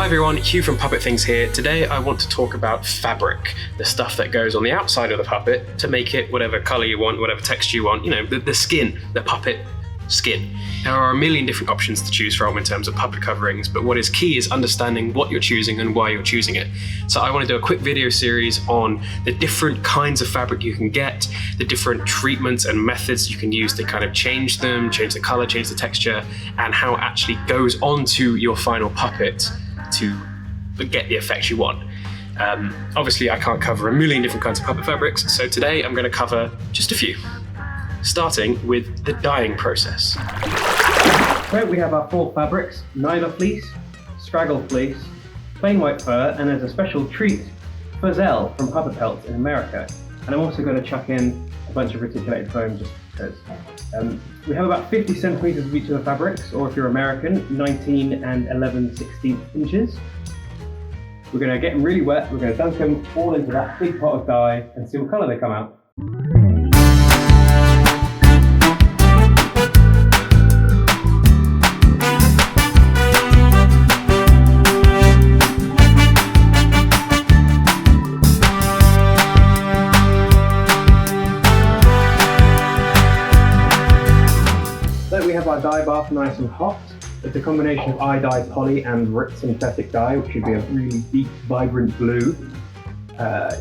Hi everyone, Hugh from Puppet Things here. Today I want to talk about fabric, the stuff that goes on the outside of the puppet to make it whatever colour you want, whatever texture you want, the skin, the puppet skin. There are a million different options to choose from in terms of puppet coverings, but what is key is understanding what you're choosing and why you're choosing it. So I want to do a quick video series on the different kinds of fabric you can get, the different treatments and methods you can use to kind of change them, change the colour, change the texture, and how it actually goes onto your final puppet to get the effect you want. Obviously I can't cover a million different kinds of puppet fabrics, so today I'm going to cover just a few, starting with the dyeing process. So we have our four fabrics: nyla fleece, straggle fleece, plain white fur, and there's a special treat, fuzzell from Puppet Pelts in America. And I'm also going to chuck in a bunch of reticulated foam just because. We have about 50 centimeters of each of the fabrics, or if you're American, 19 and 11/16 inches. We're going to get them really wet, we're going to dunk them all into that big pot of dye and see what colour they come out. We have our dye bath nice and hot. It's a combination of iodide poly and RIP synthetic dye, which should be a really deep, vibrant blue.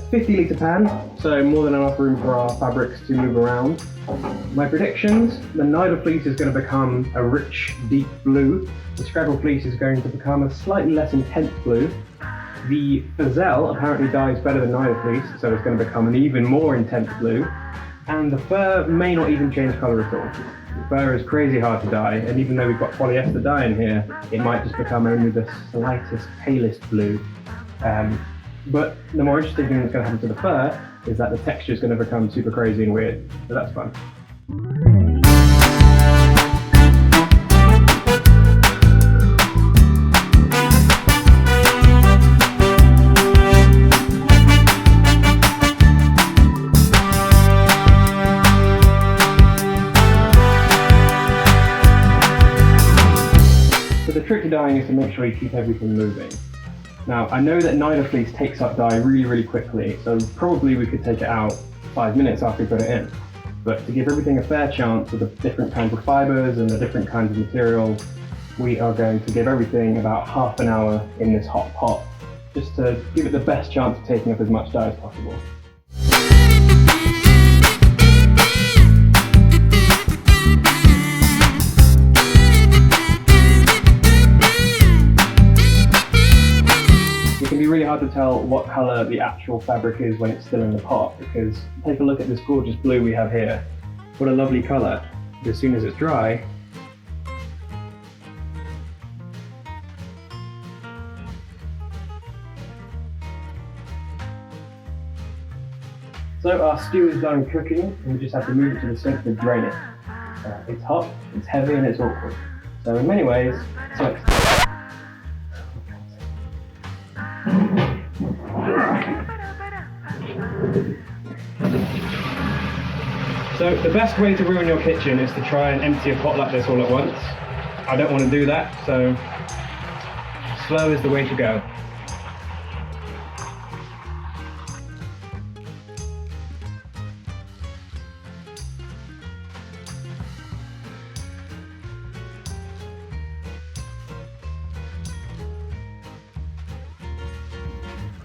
50 litre pan, so more than enough room for our fabrics to move around. My predictions: the nyla fleece is going to become a rich, deep blue. The straggle fleece is going to become a slightly less intense blue. The fuzzell apparently dyes better than nyla fleece, so it's going to become an even more intense blue. And the fur may not even change colour at all. The fur is crazy hard to dye, and even though we've got polyester dye in here, it might just become only the slightest, palest blue. But the more interesting thing that's going to happen to the fur is that the texture is going to become super crazy and weird, so that's fun. So the trick to dyeing is to make sure you keep everything moving. Now, I know that nyla fleece takes up dye really, really quickly, so probably we could take it out 5 minutes after we put it in. But to give everything a fair chance with the different kinds of fibres and the different kinds of materials, we are going to give everything about half an hour in this hot pot, just to give it the best chance of taking up as much dye as possible. It can be really hard to tell what colour the actual fabric is when it's still in the pot, because take a look at this gorgeous blue we have here. What a lovely colour. But as soon as it's dry, so our stew is done cooking, and we just have to move it to the sink to drain it. It's hot, it's heavy, and it's awkward. So in many ways, so the best way to ruin your kitchen is to try and empty a pot like this all at once. I don't want to do that, so slow is the way to go.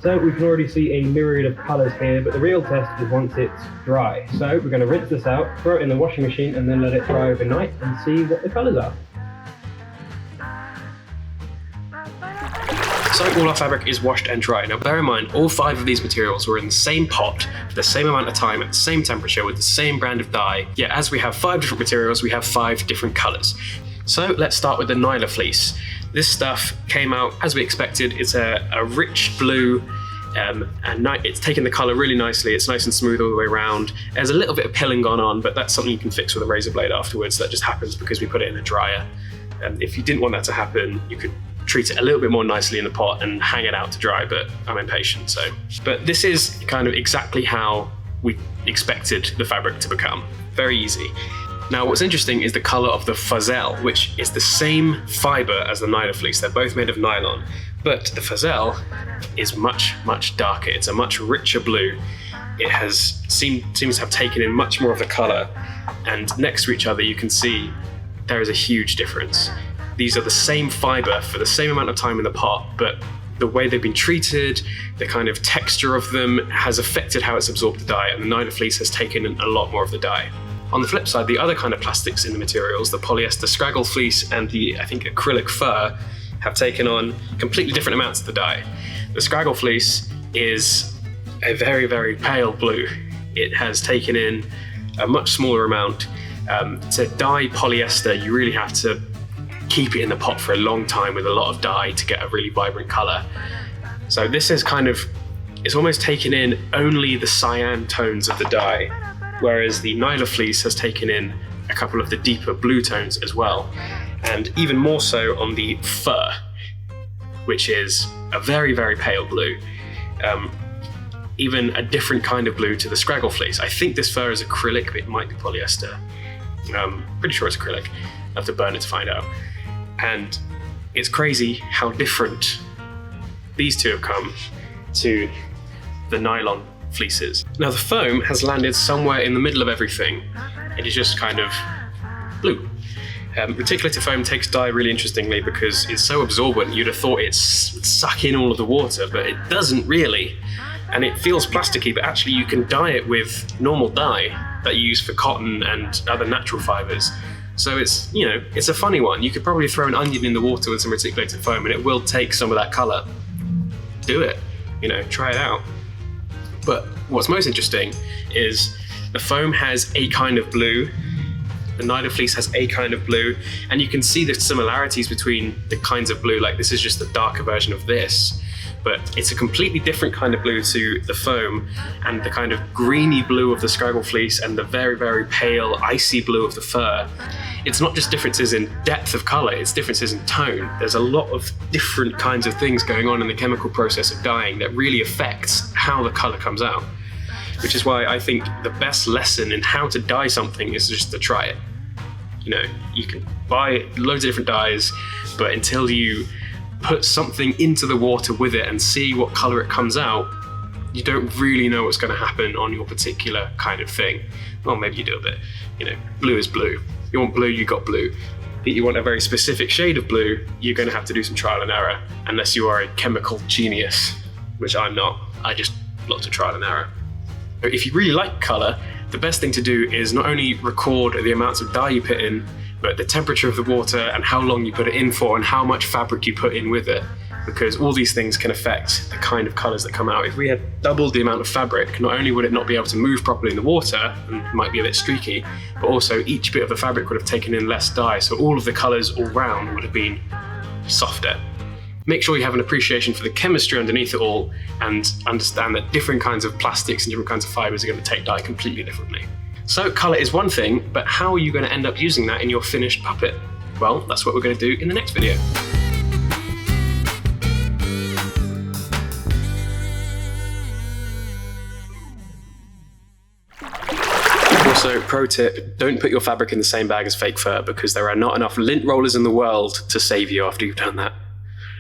So we can already see a myriad of colours here, but the real test is once it's dry. So we're going to rinse this out, throw it in the washing machine, and then let it dry overnight and see what the colours are. So all our fabric is washed and dry. Now bear in mind, all 5 of these materials were in the same pot for the same amount of time at the same temperature with the same brand of dye. Yet as we have 5 different materials, we have 5 different colours. So let's start with the nyla fleece. This stuff came out as we expected. It's a rich blue, and it's taken the colour really nicely. It's nice and smooth all the way around. There's a little bit of pilling gone on, but that's something you can fix with a razor blade afterwards. That just happens because we put it in a dryer. If you didn't want that to happen, you could treat it a little bit more nicely in the pot and hang it out to dry, but I'm impatient, so. But this is kind of exactly how we expected the fabric to become. Very easy. Now what's interesting is the colour of the fuzzell, which is the same fibre as the nyla fleece. They're both made of nylon, But the Fazelle is much, much darker. It's a much richer blue. It seems to have taken in much more of the colour, and next to each other you can see there is a huge difference. These are the same fibre for the same amount of time in the pot, but the way they've been treated, the kind of texture of them has affected how it's absorbed the dye, and the nylon fleece has taken in a lot more of the dye. On the flip side, the other kind of plastics in the materials, the polyester scraggle fleece and the, I think, acrylic fur, have taken on completely different amounts of the dye. The scraggle fleece is a very, very pale blue. It has taken in a much smaller amount. To dye polyester, you really have to keep it in the pot for a long time with a lot of dye to get a really vibrant colour. So this is it's almost taken in only the cyan tones of the dye, whereas the nylon fleece has taken in a couple of the deeper blue tones as well, and even more so on the fur, which is a very, very pale blue. Even a different kind of blue to the scraggle fleece. I think this fur is acrylic, but it might be polyester. Pretty sure it's acrylic. I'll have to burn it to find out. And it's crazy how different these two have come to the nylon fleeces. Now the foam has landed somewhere in the middle of everything. It is just kind of blue. Reticulated foam takes dye really interestingly because it's so absorbent. You'd have thought it'd suck in all of the water, but it doesn't really. And it feels plasticky, but actually you can dye it with normal dye that you use for cotton and other natural fibers. So it's a funny one. You could probably throw an onion in the water with some reticulated foam and it will take some of that color. Do it, try it out. But what's most interesting is the foam has a kind of blue, the nylon fleece has a kind of blue, and you can see the similarities between the kinds of blue. Like, this is just a darker version of this, but it's a completely different kind of blue to the foam, and the kind of greeny blue of the scraggle fleece and the very, very pale icy blue of the fur. It's not just differences in depth of color, it's differences in tone. There's a lot of different kinds of things going on in the chemical process of dyeing that really affects how the color comes out. Which is why I think the best lesson in how to dye something is just to try it. You can buy loads of different dyes, but until you put something into the water with it and see what color it comes out, you don't really know what's going to happen on your particular kind of thing. Well, maybe you do a bit. Blue is blue. You want blue, you got blue. If you want a very specific shade of blue, you're going to have to do some trial and error, unless you are a chemical genius, which I'm not. I just lots of trial and error. If you really like colour, the best thing to do is not only record the amounts of dye you put in, but the temperature of the water and how long you put it in for and how much fabric you put in with it, because all these things can affect the kind of colours that come out. If we had doubled the amount of fabric, not only would it not be able to move properly in the water and might be a bit streaky, but also each bit of the fabric would have taken in less dye, so all of the colours all round would have been softer. Make sure you have an appreciation for the chemistry underneath it all and understand that different kinds of plastics and different kinds of fibers are going to take dye completely differently. So colour is one thing, but how are you going to end up using that in your finished puppet? Well, that's what we're going to do in the next video. Also, pro tip, don't put your fabric in the same bag as fake fur because there are not enough lint rollers in the world to save you after you've done that.